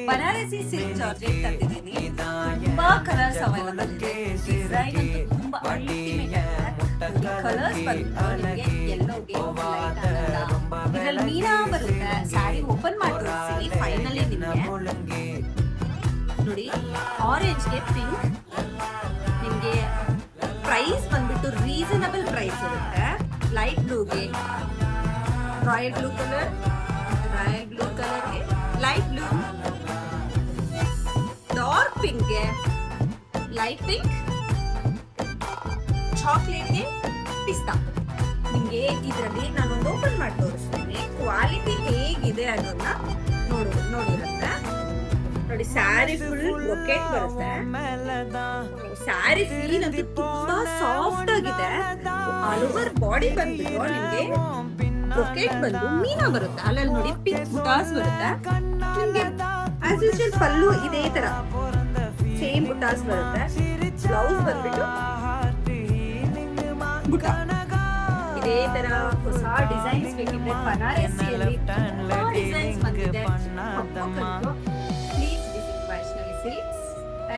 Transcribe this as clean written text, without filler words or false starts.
Banarasi silk georgette ತಂದಿದ್ದೀನಿ. ತುಂಬಾ colours available ಇದೆ. ಡಿಸೈನ್ ಅಂತೂ ತುಂಬಾ ಅಲ್ಟಿಮೇಟ್ ಕಲರ್ಸ್ ಬಂದು ನಿಮಗೆ ಎಲ್ಲೋಗೆ ಲೈಟ್ ಆಗಲ್ಲ. ಇದರಲ್ಲಿ ಮೀನಾ ಬರುತ್ತೆ. ಸ್ಯಾರಿ ಓಪನ್ ಮಾಡಿ ತೋರಿಸ್ತೀನಿ ಫೈನಲಿ ನಿಮಗೆ. ನೋಡಿ, ಆರೆಂಜ್ಗೆ ಪಿಂಕ್. ನಿಮಗೆ ಪ್ರೈಸ್ ಬಂದ್ಬಿಟ್ಟು ರೀಸನಬಲ್ ಪ್ರೈಸ್ ಇರುತ್ತೆ. ಲೈಟ್ ಬ್ಲೂಗೆ royal blue colour, royal blue ಕಲರ್ಗೆ ಲೈಟ್ ಬ್ಲೂ, ಡಾರ್ಕ್ ಪಿಂಕ್ಗೆ ಲೈಟ್ ಪಿಂಕ್, ಚಾಕ್ಲೇಟ್ಗೆ ಪಿಸ್ತಾ. ನಿಮಗೆ ಇದರಲ್ಲಿ ನಾನೊಂದು ಓಪನ್ ಮಾಡಿ ತೋರಿಸ್ತೀನಿ. ಕ್ವಾಲಿಟಿ ಹೇಗಿದೆ ಅನ್ನೋದನ್ನ ನೋಡಿರುತ್ತೆ. ನೋಡಿ, ಸ್ಯಾರಿ ಫುಲ್ ಬ್ರೊಕೆಟ್ ಬರುತ್ತೆ. ಸ್ಯಾರಿ ಫೀಲ್ ಅಂತೂ ತುಂಬಾ ಸಾಫ್ಟ್ ಆಗಿದೆ. ಆಲ್ ಓವರ್ ಬಾಡಿ ಬಂದ್ಬಿಟ್ಟು ನಿಮ್ಗೆ ಬ್ರೊಕೆಟ್ ಬಂದು ಮೀನಾ ಬರುತ್ತೆ. ಅಲ್ಲಲ್ಲಿ ನೋಡಿ ಪಿಂಕ್ ಬುಟಾಸ್ ಬರುತ್ತೆ. ನಿಮ್ಗೆ ಆಸ್ ಯೂಶುವಲ್ ಪಲ್ಲು ಇದೇ ತರ ಸೇಮ್ ಬುಟಾಸ್ ಬರುತ್ತೆ. ಬ್ಲೌಸ್ ಬಂದ್ಬಿಟ್ಟು ಬುಟ ಇದೇ ತರ. ಹೊಸ ಡಿಸೈನ್ಸ್ ಬೇಕಿದ್ರೆ ಬನಾರಸಿಯಲ್ಲಿ ಡಿಸೈನ್ಸ್ ಬಂದಿದೆ.